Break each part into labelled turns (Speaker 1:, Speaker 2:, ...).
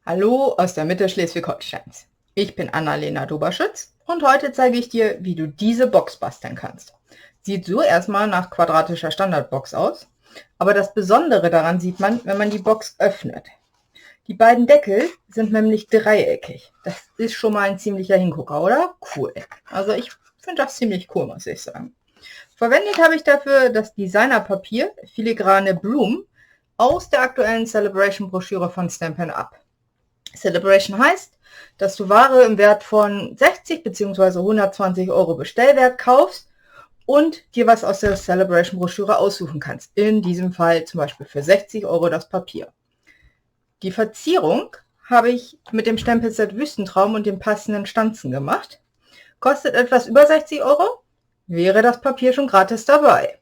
Speaker 1: Hallo aus der Mitte Schleswig-Holsteins. Ich bin Annalena Doberschütz und heute zeige ich dir, wie du diese Box basteln kannst. Sieht so erstmal nach quadratischer Standardbox aus, aber das Besondere daran sieht man, wenn man die Box öffnet. Die beiden Deckel sind nämlich dreieckig. Das ist schon mal ein ziemlicher Hingucker, oder? Cool. Also ich finde das ziemlich cool, muss ich sagen. Verwendet habe ich dafür das Designerpapier Filigrane Blumen aus der aktuellen Celebration-Broschüre von Stampin' Up. Celebration heißt, dass du Ware im Wert von 60 bzw. 120 Euro Bestellwert kaufst und dir was aus der Celebration-Broschüre aussuchen kannst. In diesem Fall zum Beispiel für 60 Euro das Papier. Die Verzierung habe ich mit dem Stempelset Wüstentraum und den passenden Stanzen gemacht. Kostet etwas über 60 Euro, wäre das Papier schon gratis dabei.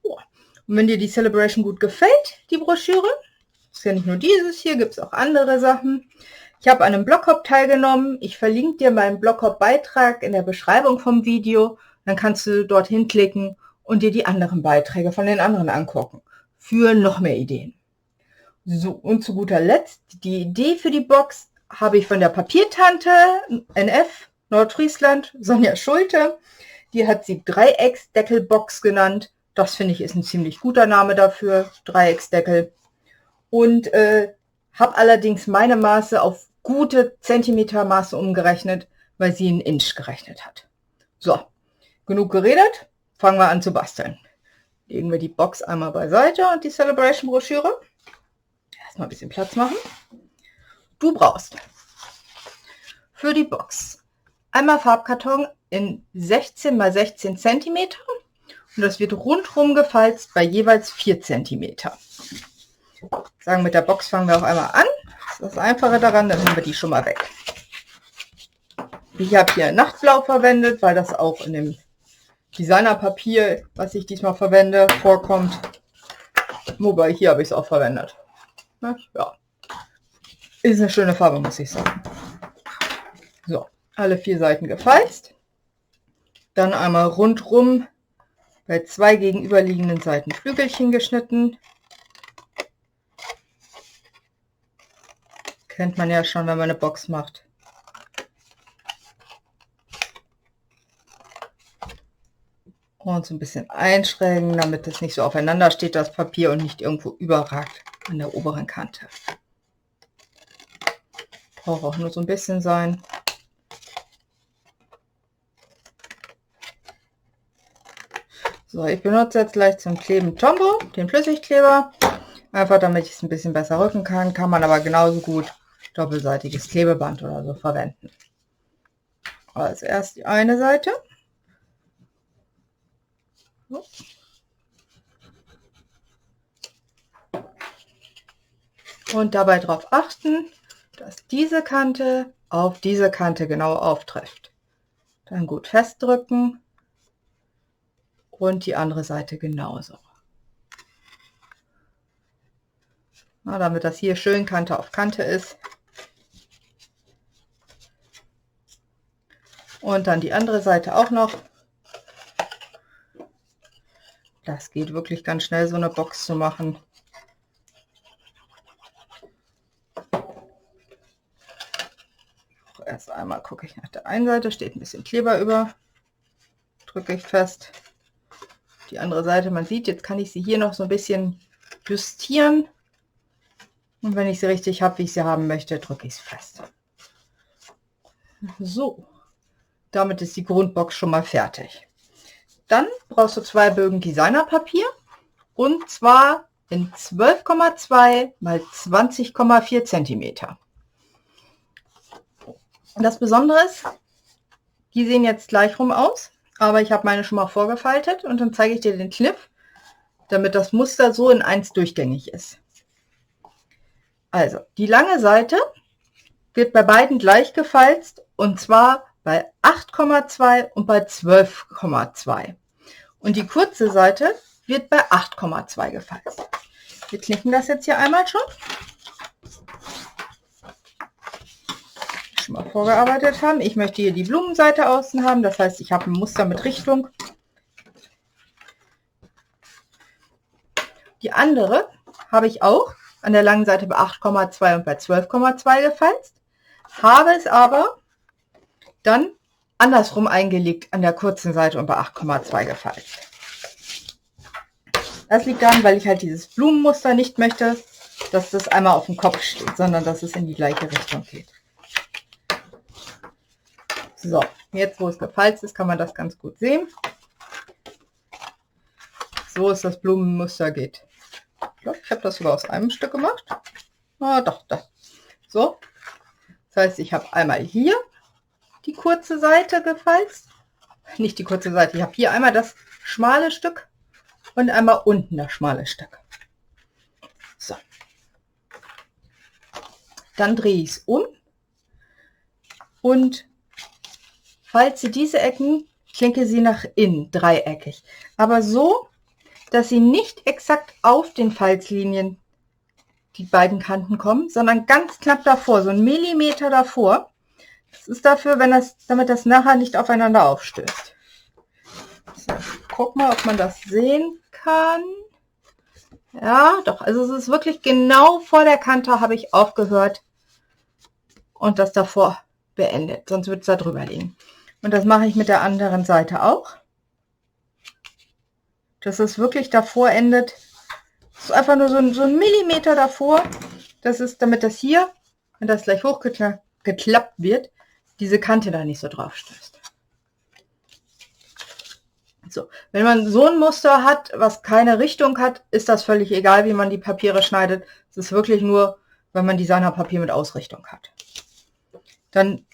Speaker 1: Und wenn dir die Celebration gut gefällt, die Broschüre, ist ja nicht nur dieses, hier gibt es auch andere Sachen. Ich habe an einem Blockhop teilgenommen. Ich verlinke dir meinen Blockhop-Beitrag in der Beschreibung vom Video. Dann kannst du dorthin klicken und dir die anderen Beiträge von den anderen angucken. Für noch mehr Ideen. So, und zu guter Letzt, die Idee für die Box habe ich von der Papiertante NF Nordfriesland, Sonja Schulte. Die hat sie Dreiecksdeckelbox genannt. Das finde ich ist ein ziemlich guter Name dafür, Dreiecksdeckel. Und habe allerdings meine Maße auf gute Zentimetermaße umgerechnet, weil sie in Inch gerechnet hat. So, genug geredet, fangen wir an zu basteln. Legen wir die Box einmal beiseite und die Celebration-Broschüre. Erstmal ein bisschen Platz machen. Du brauchst für die Box einmal Farbkarton in 16 x 16 cm und das wird rundherum gefalzt bei jeweils 4 cm. Sagen, mit der Box fangen wir auch einmal an. Das ist das Einfache daran, dann haben wir die schon mal weg. Ich habe hier Nachtblau verwendet, weil das auch in dem Designerpapier, was ich diesmal verwende, vorkommt. Wobei, hier habe ich es auch verwendet. Ja, ist eine schöne Farbe, muss ich sagen. So, alle 4 Seiten gefalzt. Dann einmal rundrum bei 2 gegenüberliegenden Seiten Flügelchen geschnitten. Kennt man ja schon, wenn man eine Box macht. Und so ein bisschen einschrägen, damit es nicht so aufeinander steht, das Papier, und nicht irgendwo überragt an der oberen Kante. Braucht auch nur so ein bisschen sein. So, ich benutze jetzt gleich zum Kleben Tombow, den Flüssigkleber. Einfach damit ich es ein bisschen besser rücken kann. Kann man aber genauso gut doppelseitiges Klebeband oder so verwenden. Also erst die eine Seite. So. Und dabei darauf achten, dass diese Kante auf diese Kante genau auftrifft. Dann gut festdrücken und die andere Seite genauso. Na, damit das hier schön Kante auf Kante ist. Und dann die andere Seite auch noch. Das geht wirklich ganz schnell, so eine Box zu machen. Erst einmal gucke ich nach der einen Seite, steht ein bisschen Kleber über. Drücke ich fest. Die andere Seite, man sieht, jetzt kann ich sie hier noch so ein bisschen justieren. Und wenn ich sie richtig habe, wie ich sie haben möchte, drücke ich es fest. So, damit ist die Grundbox schon mal fertig. Dann brauchst du 2 Bögen Designerpapier und zwar in 12,2 x 20,4 cm. Und das Besondere ist, die sehen jetzt gleich rum aus, aber ich habe meine schon mal vorgefaltet und dann zeige ich dir den Kniff, damit das Muster so in 1 durchgängig ist. Also, die lange Seite wird bei beiden gleich gefalzt und zwar bei 8,2 und bei 12,2. Und die kurze Seite wird bei 8,2 gefalzt. Wir knicken das jetzt hier einmal schon. Schon mal vorgearbeitet haben. Ich möchte hier die Blumenseite außen haben, das heißt, ich habe ein Muster mit Richtung. Die andere habe ich auch an der langen Seite bei 8,2 und bei 12,2 gefalzt, habe es aber dann andersrum eingelegt an der kurzen Seite und bei 8,2 gefalzt. Das liegt daran, weil ich halt dieses Blumenmuster nicht möchte, dass das einmal auf dem Kopf steht, sondern dass es in die gleiche Richtung geht. So, jetzt wo es gefalzt ist, kann man das ganz gut sehen. So ist das Blumenmuster geht. Ich glaube, ich habe das sogar aus einem Stück gemacht. Ah, doch, das. So. Das heißt, ich habe einmal hier die kurze Seite gefalzt. Nicht die kurze Seite, ich habe hier einmal das schmale Stück und einmal unten das schmale Stück. So. Dann drehe ich es um und falze diese Ecken, klinke sie nach innen, dreieckig. Aber so, dass sie nicht exakt auf den Falzlinien die beiden Kanten kommen, sondern ganz knapp davor, so 1 Millimeter davor. Das ist dafür, damit das nachher nicht aufeinander aufstößt. So, guck mal, ob man das sehen kann. Ja, doch, also es ist wirklich genau vor der Kante habe ich aufgehört und das davor beendet, sonst wird es da drüber liegen. Und das mache ich mit der anderen Seite auch. Dass es wirklich davor endet. Das ist einfach nur so ein Millimeter davor. Das ist, damit das hier, wenn das gleich hochgeklappt wird, diese Kante da nicht so drauf stößt. So, wenn man so ein Muster hat, was keine Richtung hat, ist das völlig egal, wie man die Papiere schneidet. Es ist wirklich nur, wenn man Designerpapier mit Ausrichtung hat. Dann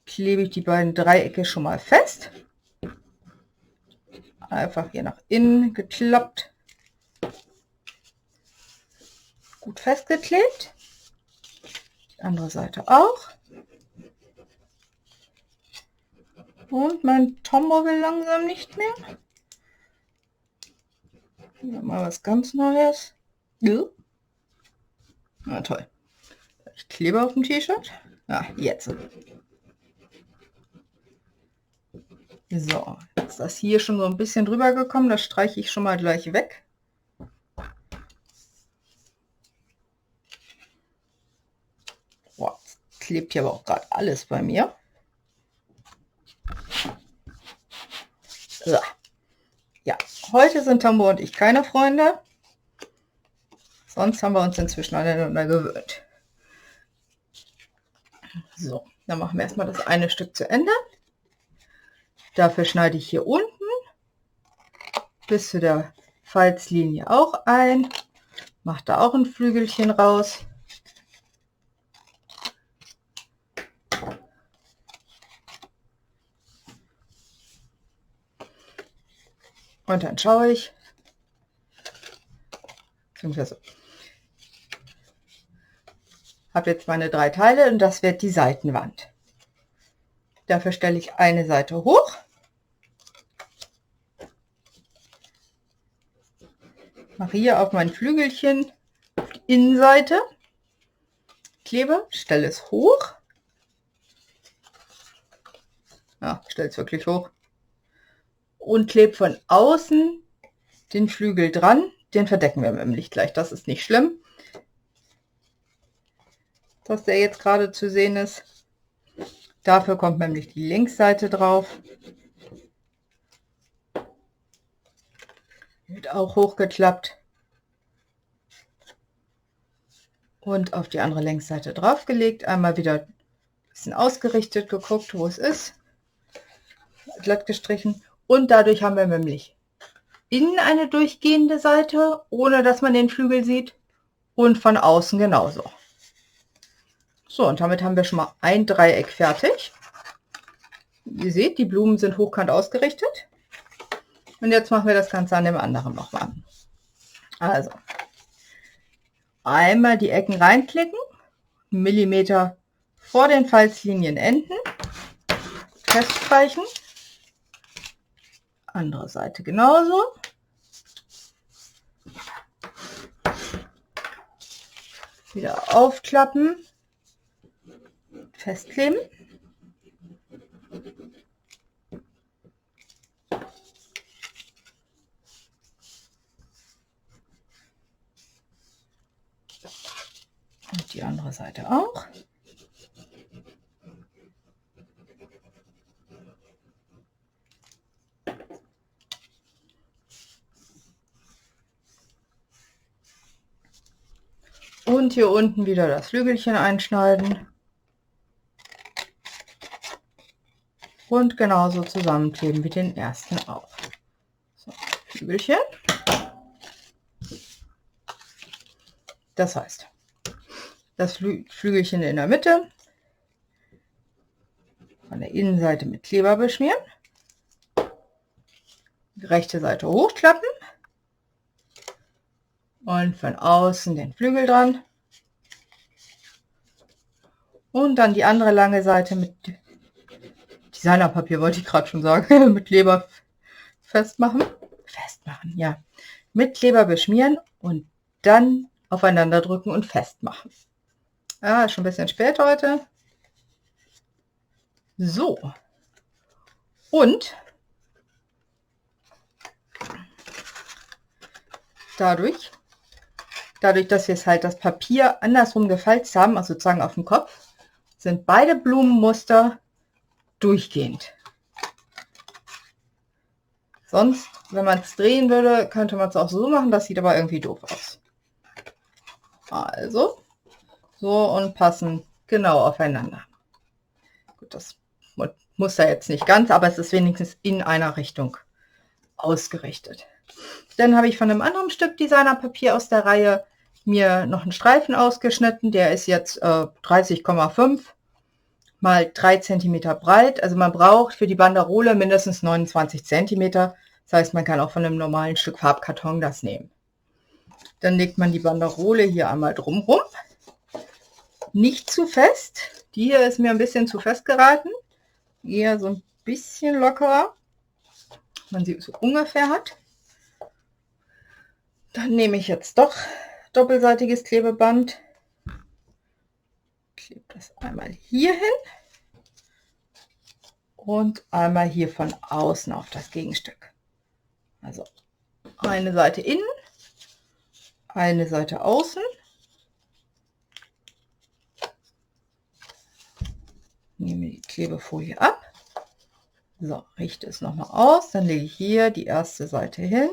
Speaker 1: klebe ich die beiden Dreiecke schon mal fest. Einfach hier nach innen geklappt. Gut festgeklebt. Die andere Seite auch. Und mein Tombow will langsam nicht mehr. Hier mal was ganz Neues. Na toll. Ich klebe auf dem T-Shirt. Ja, jetzt. So, jetzt ist das hier schon so ein bisschen drüber gekommen. Das streiche ich schon mal gleich weg. Boah, klebt hier aber auch gerade alles bei mir. So. Ja, heute sind Tombow und ich keine Freunde. Sonst haben wir uns inzwischen aneinander gewöhnt. So, dann machen wir erstmal das eine Stück zu Ende. Dafür schneide ich hier unten bis zu der Falzlinie auch ein. Mache da auch ein Flügelchen raus. Und dann schaue ich, beziehungsweise habe jetzt meine 3 Teile und das wird die Seitenwand. Dafür stelle ich eine Seite hoch. Mache hier auf mein Flügelchen auf die Innenseite. Klebe, stelle es hoch. Ja, ich stelle es wirklich hoch. Und klebe von außen den Flügel dran. Den verdecken wir mit dem Licht gleich. Das ist nicht schlimm, dass der jetzt gerade zu sehen ist. Dafür kommt nämlich die Längsseite drauf. Wird auch hochgeklappt. Und auf die andere Längsseite draufgelegt. Einmal wieder ein bisschen ausgerichtet, geguckt, wo es ist. Glatt gestrichen. Und dadurch haben wir nämlich innen eine durchgehende Seite, ohne dass man den Flügel sieht. Und von außen genauso. So, und damit haben wir schon mal ein Dreieck fertig. Ihr seht, die Blumen sind hochkant ausgerichtet. Und jetzt machen wir das Ganze an dem anderen nochmal. Also, einmal die Ecken reinklicken, 1 Millimeter vor den Falzlinien enden, feststreichen. Andere Seite genauso. Wieder aufklappen, festkleben. Und die andere Seite auch. Und hier unten wieder das Flügelchen einschneiden. Und genauso zusammenkleben wie den ersten auch. So, Flügelchen. Das heißt, das Flügelchen in der Mitte von der Innenseite mit Kleber beschmieren. Die rechte Seite hochklappen. Und von außen den Flügel dran. Und dann die andere lange Seite mit Designerpapier, wollte ich gerade schon sagen, mit Kleber festmachen. Festmachen, ja. Mit Kleber beschmieren und dann aufeinander drücken und festmachen. Ja, ist schon ein bisschen spät heute. So. Und dadurch, dass wir es halt das Papier andersrum gefalzt haben, also sozusagen auf dem Kopf, sind beide Blumenmuster durchgehend. Sonst, wenn man es drehen würde, könnte man es auch so machen, das sieht aber irgendwie doof aus. Also, so und passen genau aufeinander. Gut, das Muster jetzt nicht ganz, aber es ist wenigstens in einer Richtung ausgerichtet. Dann habe ich von einem anderen Stück Designerpapier aus der Reihe mir noch einen Streifen ausgeschnitten. Der ist jetzt 30,5 mal 3 cm breit. Also man braucht für die Banderole mindestens 29 cm. Das heißt, man kann auch von einem normalen Stück Farbkarton das nehmen. Dann legt man die Banderole hier einmal drumherum. Nicht zu fest. Die hier ist mir ein bisschen zu fest geraten. Eher so ein bisschen lockerer. Man sie so ungefähr hat. Dann nehme ich jetzt doch doppelseitiges Klebeband. Klebe das einmal hier hin und einmal hier von außen auf das Gegenstück. Also eine Seite innen, eine Seite außen. Nehme die Klebefolie ab. So, richte es nochmal aus. Dann lege ich hier die erste Seite hin.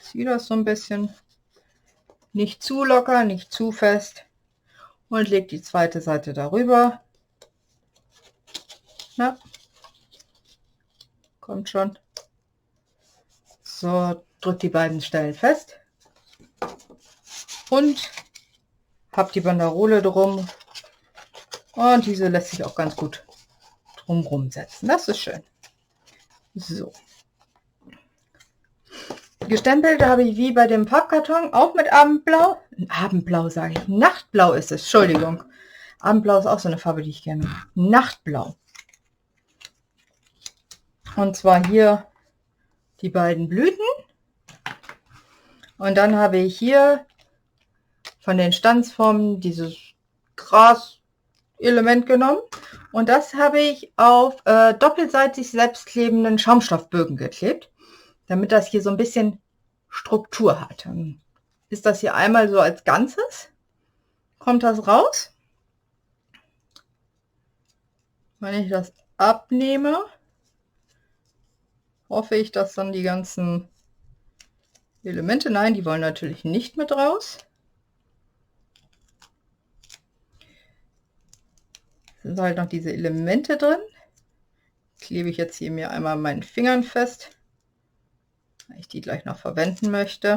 Speaker 1: Ziehe das so ein bisschen. Nicht zu locker, nicht zu fest. Und lege die zweite Seite darüber. Na, kommt schon. So, drückt die beiden Stellen fest. Und habe die Banderole drum. Und diese lässt sich auch ganz gut drumherum setzen. Das ist schön. So. Gestempelt habe ich wie bei dem Pappkarton auch mit Abendblau. Abendblau sage ich. Nachtblau ist es. Entschuldigung. Abendblau ist auch so eine Farbe, die ich gerne mag. Nachtblau. Und zwar hier die beiden Blüten. Und dann habe ich hier von den Stanzformen dieses Gras-Element genommen. Und das habe ich auf doppelseitig selbstklebenden Schaumstoffbögen geklebt, damit das hier so ein bisschen Struktur hat. Dann ist das hier einmal so als Ganzes. Kommt das raus. Wenn ich das abnehme, hoffe ich, dass dann die ganzen Elemente, nein, die wollen natürlich nicht mit raus. Es sind halt noch diese Elemente drin. Klebe ich jetzt hier mir einmal meinen Fingern fest, weil ich die gleich noch verwenden möchte.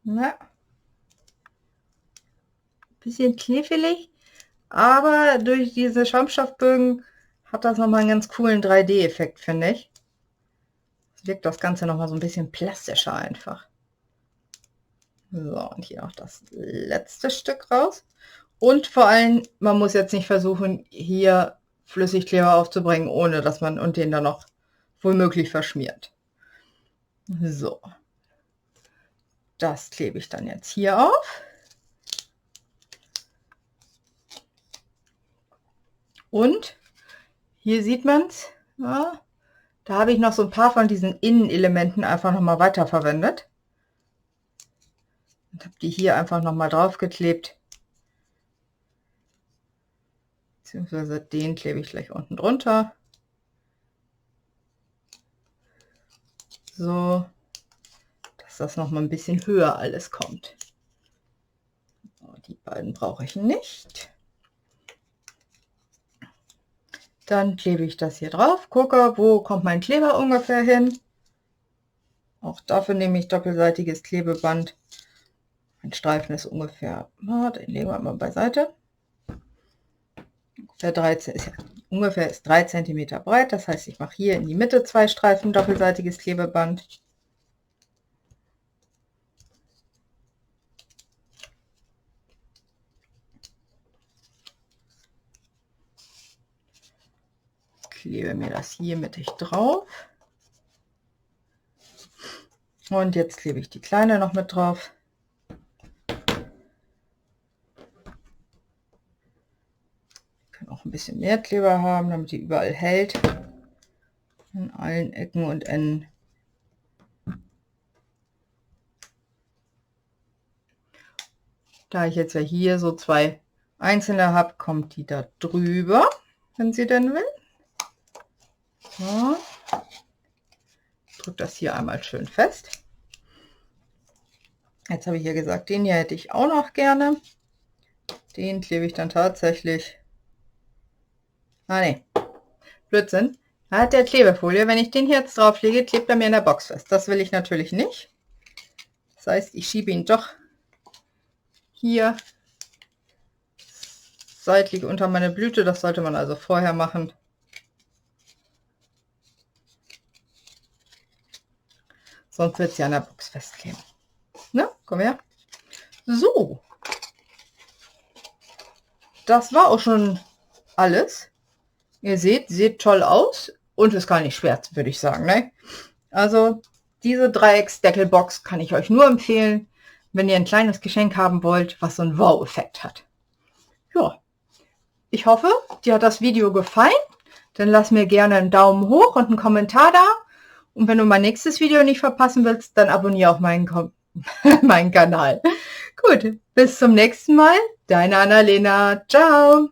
Speaker 1: Na, bisschen knifflig, aber durch diese Schaumstoffbögen hat das nochmal einen ganz coolen 3D-Effekt, finde ich. Es wirkt das Ganze nochmal so ein bisschen plastischer einfach. So, und hier noch das letzte Stück raus. Und vor allem, man muss jetzt nicht versuchen, hier Flüssigkleber aufzubringen, ohne dass man und den dann noch womöglich verschmiert. So. Das klebe ich dann jetzt hier auf. Und hier sieht man es. Ja, da habe ich noch so ein paar von diesen Innenelementen einfach noch mal weiter verwendet. und habe die hier einfach nochmal drauf geklebt. Beziehungsweise den klebe ich gleich unten drunter. So, dass das noch mal ein bisschen höher alles kommt. Die beiden brauche ich nicht. Dann klebe ich das hier drauf, gucke, wo kommt mein Kleber ungefähr hin. Auch dafür nehme ich doppelseitiges Klebeband. Ein Streifen ist ungefähr, den legen wir mal beiseite. Ungefähr ist 3 cm breit. Das heißt, ich mache hier in die Mitte 2 Streifen doppelseitiges Klebeband. Klebe mir das hier mittig drauf. Und jetzt klebe ich die kleine noch mit drauf. Ich kann auch ein bisschen mehr Kleber haben, damit die überall hält. An allen Ecken und Enden. Da ich jetzt ja hier so 2 einzelne habe, kommt die da drüber, wenn sie denn will. So. Drücke das hier einmal schön fest. Jetzt habe ich ja gesagt, den hier hätte ich auch noch gerne. Den klebe ich dann tatsächlich. Ah ne, Blödsinn. Da hat der Klebefolie. Wenn ich den hier jetzt drauf lege, klebt er mir in der Box fest. Das will ich natürlich nicht. Das heißt, ich schiebe ihn doch hier seitlich unter meine Blüte. Das sollte man also vorher machen. Sonst wird es ja an der Box festkleben. Ne? Komm her. So. Das war auch schon alles. Ihr seht, sieht toll aus und ist gar nicht schwer, würde ich sagen. Ne? Also diese Dreiecksdeckelbox kann ich euch nur empfehlen, wenn ihr ein kleines Geschenk haben wollt, was so einen Wow-Effekt hat. Ja, ich hoffe, dir hat das Video gefallen. Dann lass mir gerne einen Daumen hoch und einen Kommentar da. Und wenn du mein nächstes Video nicht verpassen willst, dann abonniere auch meinen Kanal. Gut, bis zum nächsten Mal. Deine Annalena. Ciao.